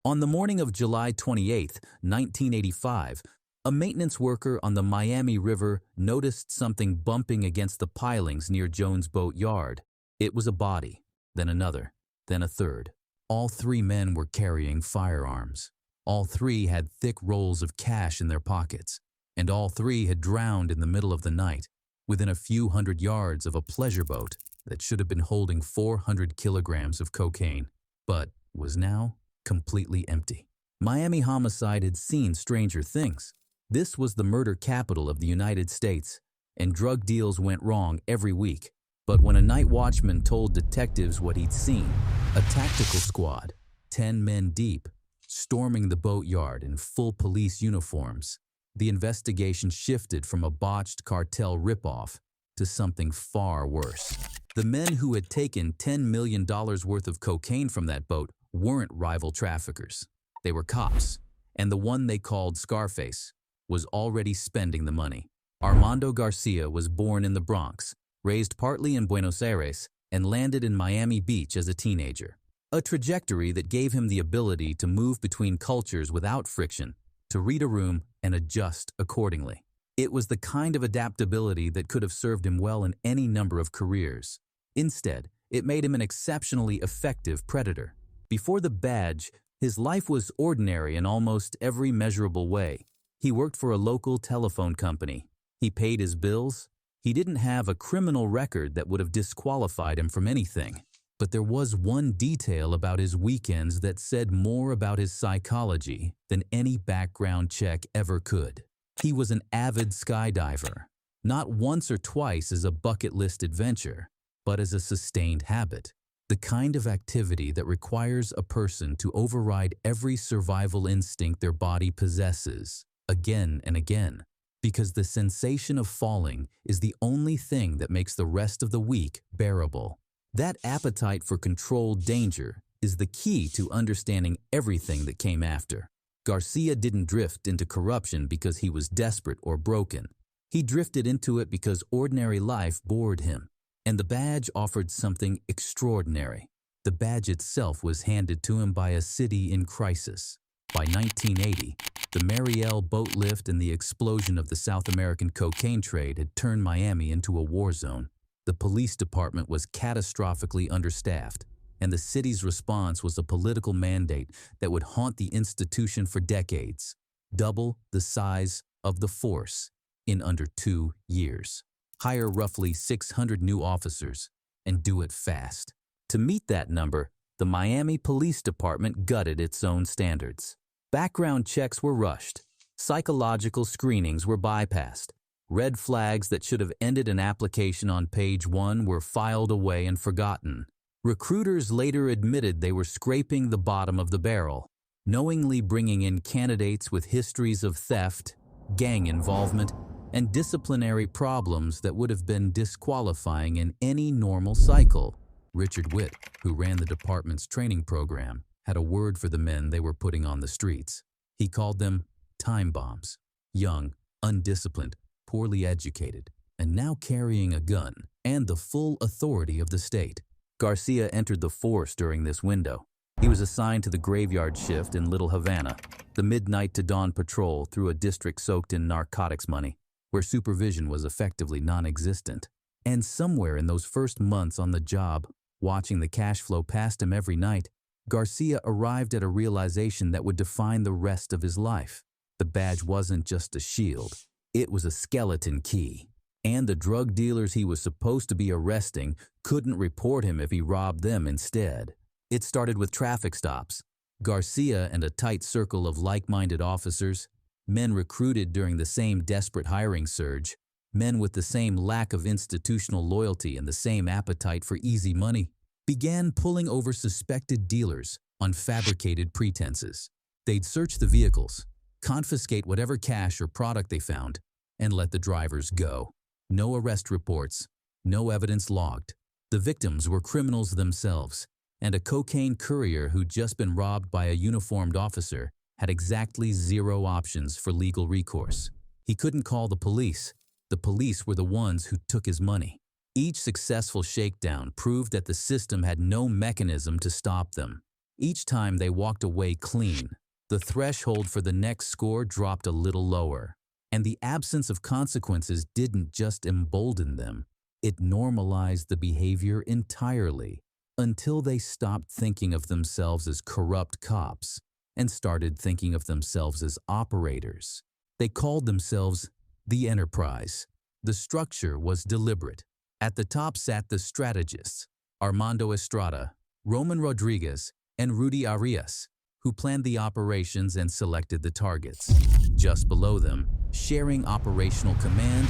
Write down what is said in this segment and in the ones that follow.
On the morning of July 28, 1985, a maintenance worker on the Miami River noticed something bumping against the pilings near Jones' boat yard. It was a body, then another, then a third. All three men were carrying firearms. All three had thick rolls of cash in their pockets, and all three had drowned in the middle of the night, within a few hundred yards of a pleasure boat that should have been holding 400 kilograms of cocaine, but was now completely empty. Miami homicide had seen stranger things. This was the murder capital of the United States, and drug deals went wrong every week. But when a night watchman told detectives what he'd seen, a tactical squad, 10 men deep, storming the boatyard in full police uniforms, the investigation shifted from a botched cartel ripoff to something far worse. The men who had taken $10 million worth of cocaine from that boat weren't rival traffickers. They were cops, and the one they called Scarface was already spending the money. Armando Garcia was born in the Bronx, raised partly in Buenos Aires, and landed in Miami Beach as a teenager. A trajectory that gave him the ability to move between cultures without friction, to read a room and adjust accordingly. It was the kind of adaptability that could have served him well in any number of careers. Instead, it made him an exceptionally effective predator. Before the badge, his life was ordinary in almost every measurable way. He worked for a local telephone company. He paid his bills. He didn't have a criminal record that would have disqualified him from anything. But there was one detail about his weekends that said more about his psychology than any background check ever could. He was an avid skydiver, not once or twice as a bucket list adventure, but as a sustained habit. The kind of activity that requires a person to override every survival instinct their body possesses, again and again, because the sensation of falling is the only thing that makes the rest of the week bearable. That appetite for controlled danger is the key to understanding everything that came after. Garcia didn't drift into corruption because he was desperate or broken. He drifted into it because ordinary life bored him. And the badge offered something extraordinary. The badge itself was handed to him by a city in crisis. By 1980, the Mistrial boat lift and the explosion of the South American cocaine trade had turned Miami into a war zone. The police department was catastrophically understaffed, and the city's response was a political mandate that would haunt the institution for decades. Double the size of the force in under 2 years. Hire roughly 600 new officers, and do it fast. To meet that number, the Miami Police Department gutted its own standards. Background checks were rushed. Psychological screenings were bypassed. Red flags that should have ended an application on page 1 were filed away and forgotten. Recruiters later admitted they were scraping the bottom of the barrel, knowingly bringing in candidates with histories of theft, gang involvement, and disciplinary problems that would have been disqualifying in any normal cycle. Richard Witt, who ran the department's training program, had a word for the men they were putting on the streets. He called them time bombs. Young, undisciplined, poorly educated, and now carrying a gun and the full authority of the state. Garcia entered the force during this window. He was assigned to the graveyard shift in Little Havana, the midnight to dawn patrol through a district soaked in narcotics money, where supervision was effectively non-existent. And somewhere in those first months on the job, watching the cash flow past him every night, Garcia arrived at a realization that would define the rest of his life. The badge wasn't just a shield. It was a skeleton key. And the drug dealers he was supposed to be arresting couldn't report him if he robbed them instead. It started with traffic stops. Garcia and a tight circle of like-minded officers, men recruited during the same desperate hiring surge, men with the same lack of institutional loyalty and the same appetite for easy money, began pulling over suspected dealers on fabricated pretenses. They'd search the vehicles, confiscate whatever cash or product they found, and let the drivers go. No arrest reports, no evidence logged. The victims were criminals themselves, and a cocaine courier who'd just been robbed by a uniformed officer had exactly 0 options for legal recourse. He couldn't call the police. The police were the ones who took his money. Each successful shakedown proved that the system had no mechanism to stop them. Each time they walked away clean, the threshold for the next score dropped a little lower. And the absence of consequences didn't just embolden them, it normalized the behavior entirely, until they stopped thinking of themselves as corrupt cops and started thinking of themselves as operators. They called themselves the Enterprise. The structure was deliberate. At the top sat the strategists, Armando Estrada, Roman Rodriguez, and Rudy Arias, who planned the operations and selected the targets. Just below them, sharing operational command,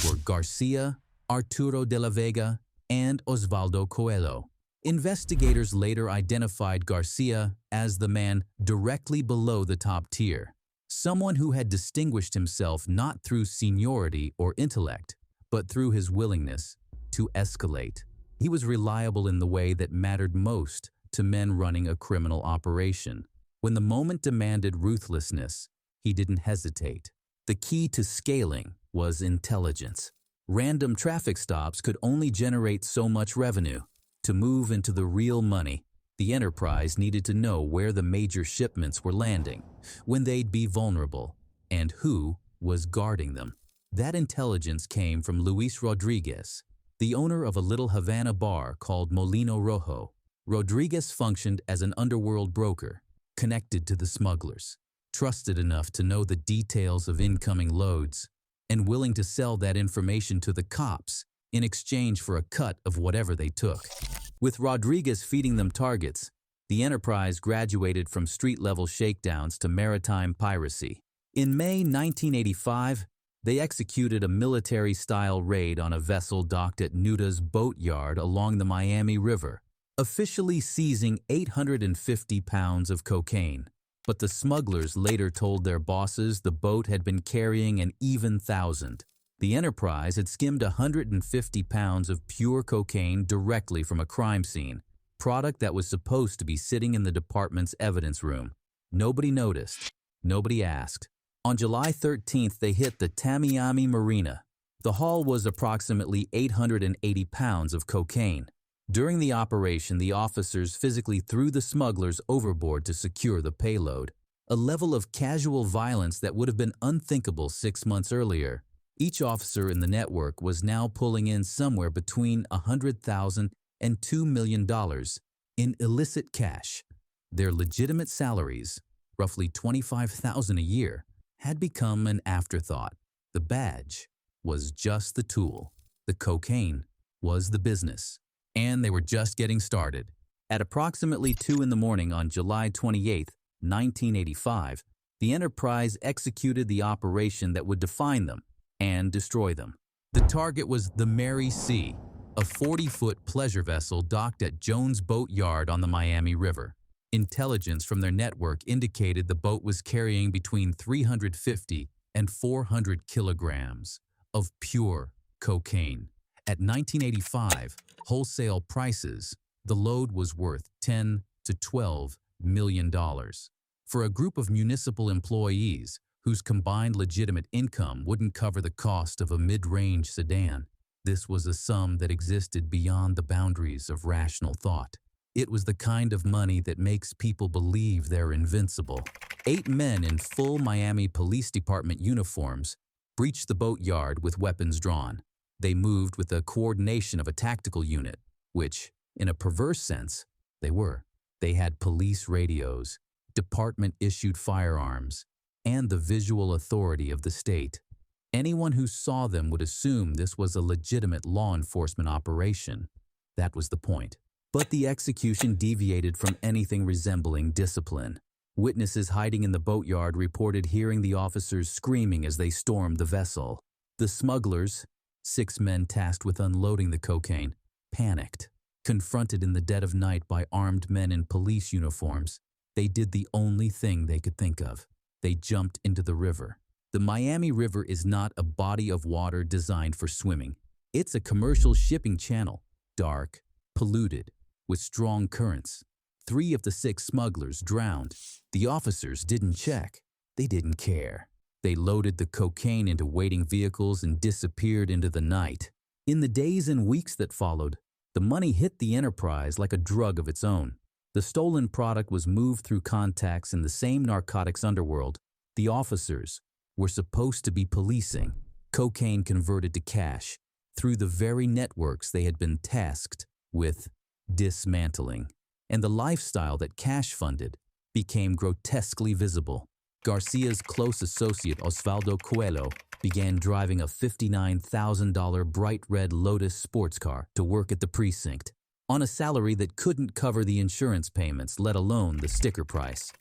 were Garcia, Arturo de la Vega, and Osvaldo Coelho. Investigators later identified Garcia as the man directly below the top tier, someone who had distinguished himself not through seniority or intellect, but through his willingness to escalate. He was reliable in the way that mattered most to men running a criminal operation. When the moment demanded ruthlessness, he didn't hesitate. The key to scaling was intelligence. Random traffic stops could only generate so much revenue. To move into the real money, the Enterprise needed to know where the major shipments were landing, when they'd be vulnerable, and who was guarding them. That intelligence came from Luis Rodriguez, the owner of a little Havana bar called Molino Rojo. Rodriguez functioned as an underworld broker, connected to the smugglers, trusted enough to know the details of incoming loads, and willing to sell that information to the cops in exchange for a cut of whatever they took. With Rodriguez feeding them targets, the Enterprise graduated from street-level shakedowns to maritime piracy. In May 1985, they executed a military-style raid on a vessel docked at Nuda's boat yard along the Miami River, officially seizing 850 pounds of cocaine. But the smugglers later told their bosses the boat had been carrying an even 1,000. The Enterprise had skimmed 150 pounds of pure cocaine directly from a crime scene, product that was supposed to be sitting in the department's evidence room. Nobody noticed. Nobody asked. On July 13th, they hit the Tamiami Marina. The haul was approximately 880 pounds of cocaine. During the operation, the officers physically threw the smugglers overboard to secure the payload, a level of casual violence that would have been unthinkable 6 months earlier. Each officer in the network was now pulling in somewhere between $100,000 and $2 million in illicit cash. Their legitimate salaries, roughly $25,000 a year, had become an afterthought. The badge was just the tool. The cocaine was the business. And they were just getting started. At approximately 2 in the morning on July 28, 1985, the Enterprise executed the operation that would define them and destroy them. The target was the Mary C., a 40-foot pleasure vessel docked at Jones Boat Yard on the Miami River. Intelligence from their network indicated the boat was carrying between 350 and 400 kilograms of pure cocaine. At 1985 wholesale prices, the load was worth $10 to $12 million. For a group of municipal employees whose combined legitimate income wouldn't cover the cost of a mid-range sedan, this was a sum that existed beyond the boundaries of rational thought. It was the kind of money that makes people believe they're invincible. 8 men in full Miami Police Department uniforms breached the boat yard with weapons drawn. They moved with the coordination of a tactical unit, which, in a perverse sense, they were. They had police radios, department-issued firearms, and the visual authority of the state. Anyone who saw them would assume this was a legitimate law enforcement operation. That was the point. But the execution deviated from anything resembling discipline. Witnesses hiding in the boatyard reported hearing the officers screaming as they stormed the vessel. The smugglers, 6 men tasked with unloading the cocaine, panicked. Confronted in the dead of night by armed men in police uniforms, they did the only thing they could think of. They jumped into the river. The Miami River is not a body of water designed for swimming. It's a commercial shipping channel, dark, polluted, with strong currents. 3 of the 6 smugglers drowned. The officers didn't check. They didn't care. They loaded the cocaine into waiting vehicles and disappeared into the night. In the days and weeks that followed, the money hit the Enterprise like a drug of its own. The stolen product was moved through contacts in the same narcotics underworld the officers were supposed to be policing. Cocaine converted to cash through the very networks they had been tasked with dismantling. And the lifestyle that cash funded became grotesquely visible. Garcia's close associate Osvaldo Coelho began driving a $59,000 bright red Lotus sports car to work at the precinct, on a salary that couldn't cover the insurance payments, let alone the sticker price.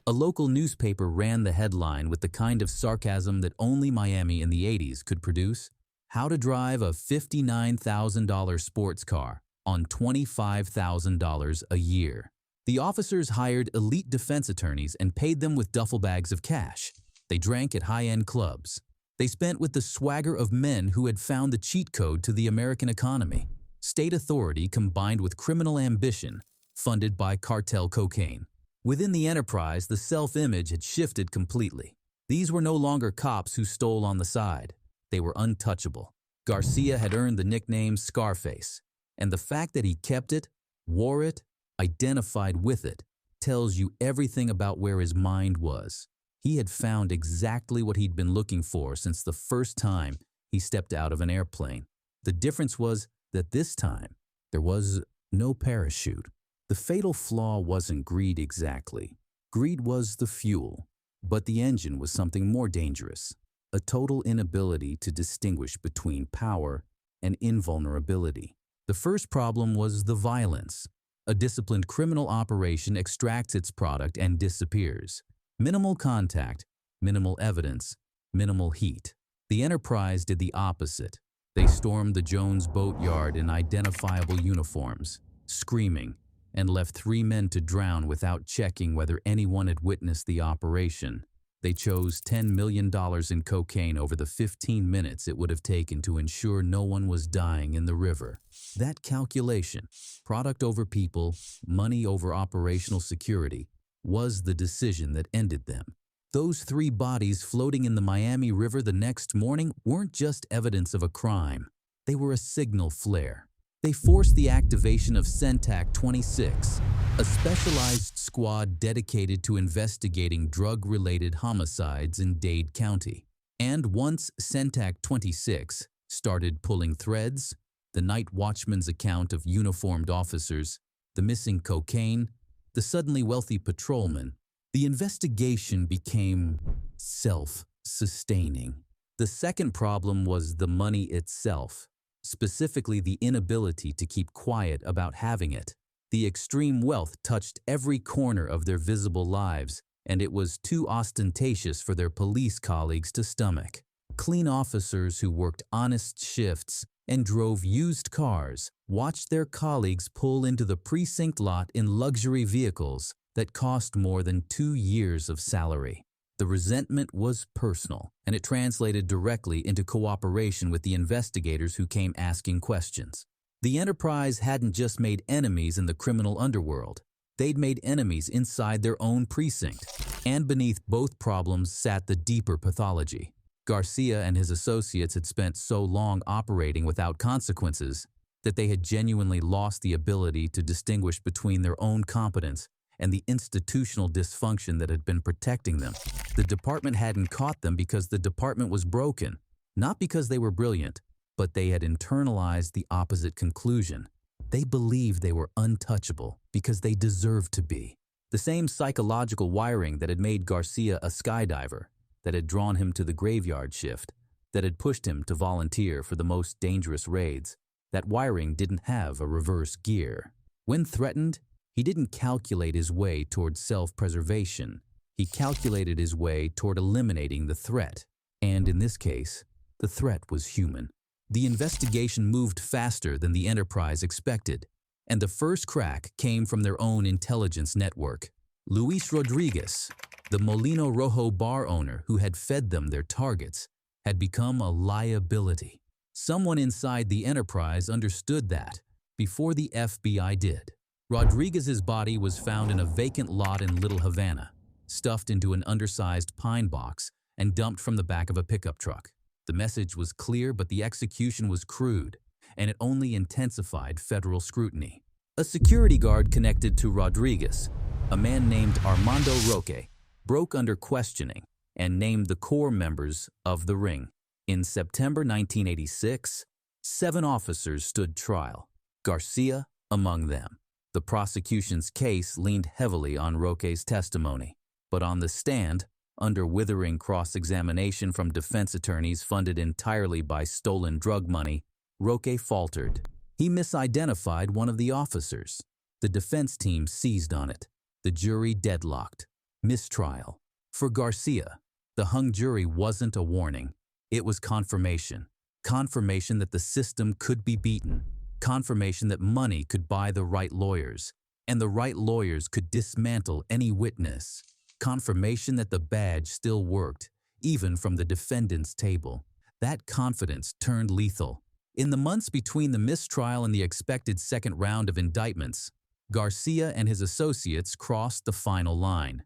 A local newspaper ran the headline with the kind of sarcasm that only Miami in the 80s could produce: "How to drive a $59,000 sports car on $25,000 a year." The officers hired elite defense attorneys and paid them with duffel bags of cash. They drank at high-end clubs. They spent with the swagger of men who had found the cheat code to the American economy. State authority combined with criminal ambition, funded by cartel cocaine. Within the enterprise, the self-image had shifted completely. These were no longer cops who stole on the side. They were untouchable. Garcia had earned the nickname Scarface, and the fact that he kept it, wore it, identified with it, tells you everything about where his mind was. He had found exactly what he'd been looking for since the first time he stepped out of an airplane. The difference was that this time, there was no parachute. The fatal flaw wasn't greed exactly. Greed was the fuel, but the engine was something more dangerous: a total inability to distinguish between power and invulnerability. The first problem was the violence. A disciplined criminal operation extracts its product and disappears. Minimal contact, minimal evidence, minimal heat. The enterprise did the opposite. They stormed the Jones boat yard in identifiable uniforms, screaming, and left 3 men to drown without checking whether anyone had witnessed the operation. They chose $10 million in cocaine over the 15 minutes it would have taken to ensure no one was dying in the river. That calculation, product over people, money over operational security, was the decision that ended them. Those 3 bodies floating in the Miami River the next morning weren't just evidence of a crime. They were a signal flare. They forced the activation of CENTAC 26, a specialized squad dedicated to investigating drug-related homicides in Dade County. And once CENTAC 26 started pulling threads, the night watchman's account of uniformed officers, the missing cocaine, the suddenly wealthy patrolman, the investigation became self-sustaining. The second problem was the money itself, specifically the inability to keep quiet about having it. The extreme wealth touched every corner of their visible lives, and it was too ostentatious for their police colleagues to stomach. Clean officers who worked honest shifts and drove used cars watched their colleagues pull into the precinct lot in luxury vehicles that cost more than 2 years of salary. The resentment was personal, and it translated directly into cooperation with the investigators who came asking questions. The enterprise hadn't just made enemies in the criminal underworld. They'd made enemies inside their own precinct. And beneath both problems sat the deeper pathology. Garcia and his associates had spent so long operating without consequences that they had genuinely lost the ability to distinguish between their own competence and the institutional dysfunction that had been protecting them. The department hadn't caught them because the department was broken, not because they were brilliant, but they had internalized the opposite conclusion. They believed they were untouchable because they deserved to be. The same psychological wiring that had made Garcia a skydiver, that had drawn him to the graveyard shift, that had pushed him to volunteer for the most dangerous raids. That wiring didn't have a reverse gear. When threatened, he didn't calculate his way toward self-preservation. He calculated his way toward eliminating the threat. And in this case, the threat was human. The investigation moved faster than the enterprise expected, and the first crack came from their own intelligence network. Luis Rodriguez, the Molino Rojo bar owner who had fed them their targets, had become a liability. Someone inside the enterprise understood that before the FBI did. Rodriguez's body was found in a vacant lot in Little Havana, stuffed into an undersized pine box and dumped from the back of a pickup truck. The message was clear, but the execution was crude, and it only intensified federal scrutiny. A security guard connected to Rodriguez, a man named Armando Roque, broke under questioning and named the core members of the ring. In September 1986, 7 officers stood trial, Garcia among them. The prosecution's case leaned heavily on Roque's testimony, but on the stand, under withering cross-examination from defense attorneys funded entirely by stolen drug money, Roque faltered. He misidentified one of the officers. The defense team seized on it. The jury deadlocked. Mistrial. For Garcia, the hung jury wasn't a warning. It was confirmation. Confirmation that the system could be beaten. Confirmation that money could buy the right lawyers, and the right lawyers could dismantle any witness. Confirmation that the badge still worked, even from the defendant's table. That confidence turned lethal. In the months between the mistrial and the expected second round of indictments, Garcia and his associates crossed the final line.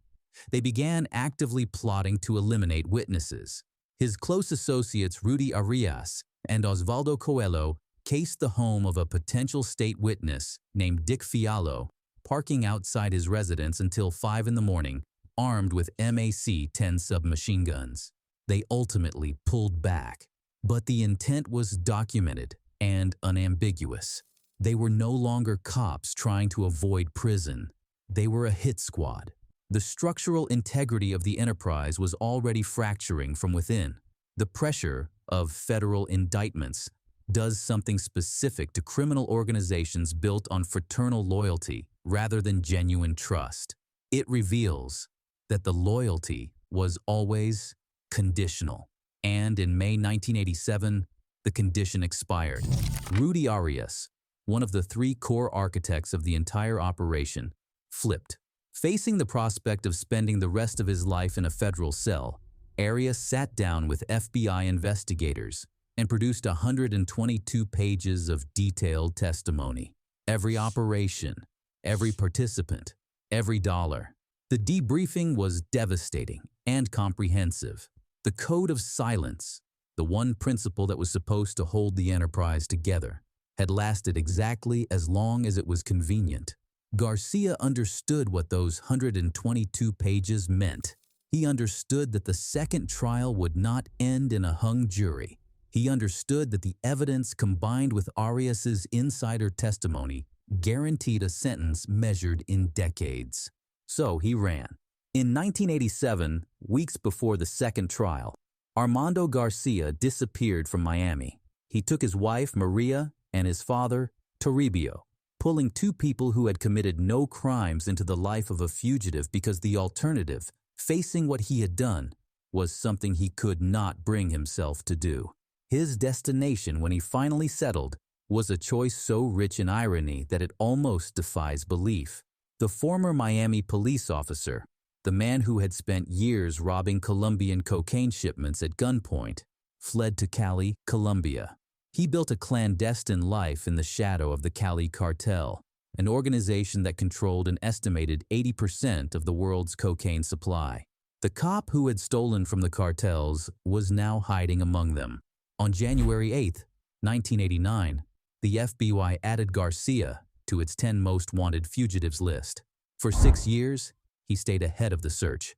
They began actively plotting to eliminate witnesses. His close associates Rudy Arias and Osvaldo Coelho cased the home of a potential state witness named Dick Fiallo, parking outside his residence until 5 in the morning, armed with MAC-10 submachine guns. They ultimately pulled back, but the intent was documented and unambiguous. They were no longer cops trying to avoid prison. They were a hit squad. The structural integrity of the enterprise was already fracturing from within. The pressure of federal indictments does something specific to criminal organizations built on fraternal loyalty rather than genuine trust. It reveals that the loyalty was always conditional. And in May 1987, the condition expired. Rudy Arias, one of the 3 core architects of the entire operation, flipped. Facing the prospect of spending the rest of his life in a federal cell, Arias sat down with FBI investigators and produced 122 pages of detailed testimony. Every operation, every participant, every dollar. The debriefing was devastating and comprehensive. The code of silence, the one principle that was supposed to hold the enterprise together, had lasted exactly as long as it was convenient. Garcia understood what those 122 pages meant. He understood that the second trial would not end in a hung jury. He understood that the evidence combined with Arias's insider testimony guaranteed a sentence measured in decades. So he ran. In 1987, weeks before the second trial, Armando Garcia disappeared from Miami. He took his wife, Maria, and his father, Toribio, pulling 2 people who had committed no crimes into the life of a fugitive because the alternative, facing what he had done, was something he could not bring himself to do. His destination when he finally settled was a choice so rich in irony that it almost defies belief. The former Miami police officer, the man who had spent years robbing Colombian cocaine shipments at gunpoint, fled to Cali, Colombia. He built a clandestine life in the shadow of the Cali cartel, an organization that controlled an estimated 80% of the world's cocaine supply. The cop who had stolen from the cartels was now hiding among them. On January 8, 1989, the FBI added Garcia to its 10 most wanted fugitives list. For 6 years, he stayed ahead of the search,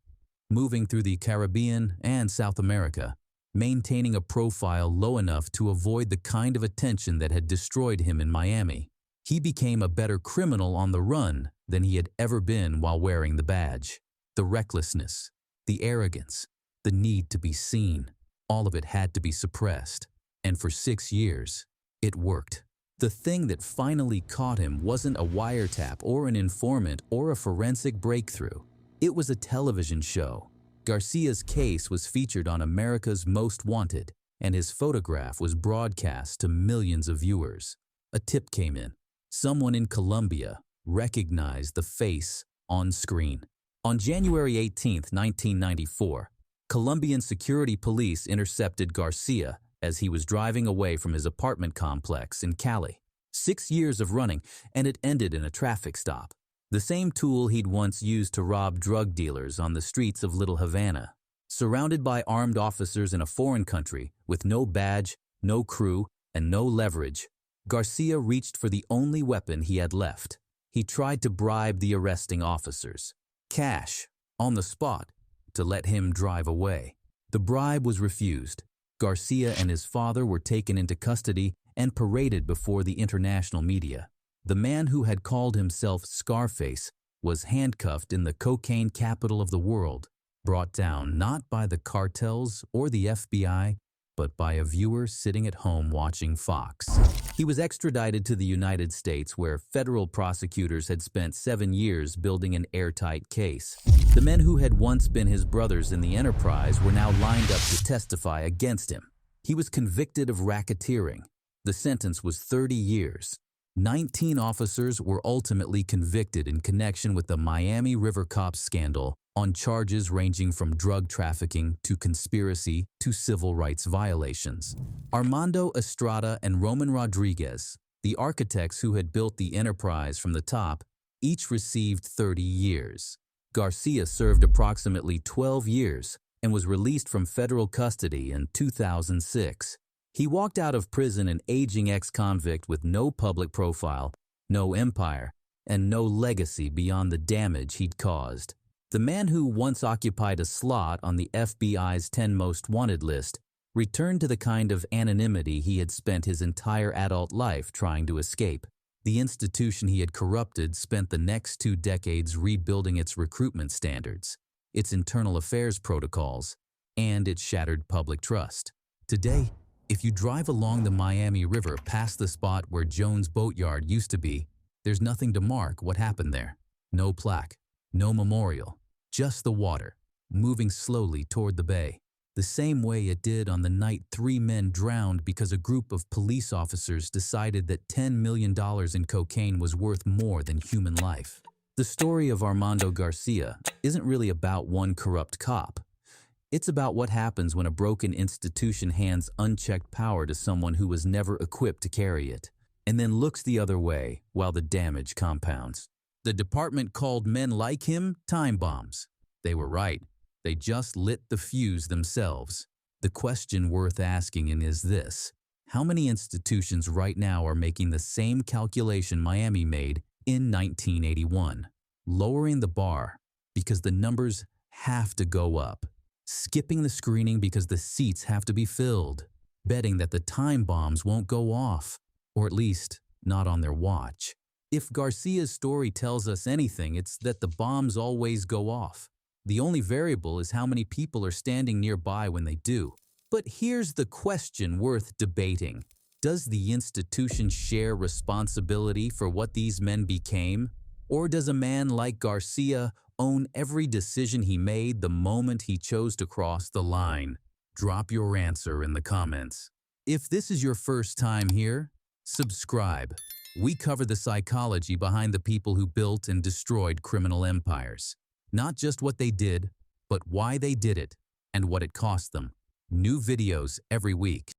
moving through the Caribbean and South America, maintaining a profile low enough to avoid the kind of attention that had destroyed him in Miami. He became a better criminal on the run than he had ever been while wearing the badge. The recklessness, the arrogance, the need to be seen, all of it had to be suppressed. And for 6 years, it worked. The thing that finally caught him wasn't a wiretap or an informant or a forensic breakthrough. It was a television show. Garcia's case was featured on America's Most Wanted, and his photograph was broadcast to millions of viewers. A tip came in. Someone in Colombia recognized the face on screen. On January 18, 1994, Colombian security police intercepted Garcia as he was driving away from his apartment complex in Cali. 6 years of running, and it ended in a traffic stop. The same tool he'd once used to rob drug dealers on the streets of Little Havana. Surrounded by armed officers in a foreign country, with no badge, no crew, and no leverage, Garcia reached for the only weapon he had left, He tried to bribe the arresting officers. Cash, on the spot, to let him drive away. The bribe was refused. Garcia and his father were taken into custody and paraded before the international media. The man who had called himself Scarface was handcuffed in the cocaine capital of the world, brought down not by the cartels or the FBI, but by a viewer sitting at home watching Fox. He was extradited to the United States, where federal prosecutors had spent 7 years building an airtight case. The men who had once been his brothers in the enterprise were now lined up to testify against him. He was convicted of racketeering. The sentence was 30 years. 19 officers were ultimately convicted in connection with the Miami River Cops scandal on charges ranging from drug trafficking to conspiracy to civil rights violations. Armando Estrada and Roman Rodriguez, the architects who had built the enterprise from the top, each received 30 years. Garcia served approximately 12 years and was released from federal custody in 2006. He walked out of prison an aging ex-convict with no public profile, no empire, and no legacy beyond the damage he'd caused. The man who once occupied a slot on the FBI's 10 Most Wanted list returned to the kind of anonymity he had spent his entire adult life trying to escape. The institution he had corrupted spent the next 2 decades rebuilding its recruitment standards, its internal affairs protocols, and its shattered public trust. Today, if you drive along the Miami River past the spot where Jones' boatyard used to be, there's nothing to mark what happened there. No plaque, no memorial, just the water, moving slowly toward the bay, the same way it did on the night 3 men drowned because a group of police officers decided that $10 million in cocaine was worth more than human life. The story of Armando Garcia isn't really about one corrupt cop. It's about what happens when a broken institution hands unchecked power to someone who was never equipped to carry it, and then looks the other way while the damage compounds. The department called men like him time bombs. They were right. They just lit the fuse themselves. The question worth asking is this: how many institutions right now are making the same calculation Miami made in 1981? Lowering the bar because the numbers have to go up. Skipping the screening because the seats have to be filled. Betting that the time bombs won't go off, or at least not on their watch. If Garcia's story tells us anything, it's that the bombs always go off. The only variable is how many people are standing nearby when they do. But here's the question worth debating. Does the institution share responsibility for what these men became? Or does a man like Garcia own every decision he made the moment he chose to cross the line? Drop your answer in the comments. If this is your first time here, subscribe. We cover the psychology behind the people who built and destroyed criminal empires. Not just what they did, but why they did it and what it cost them. New videos every week.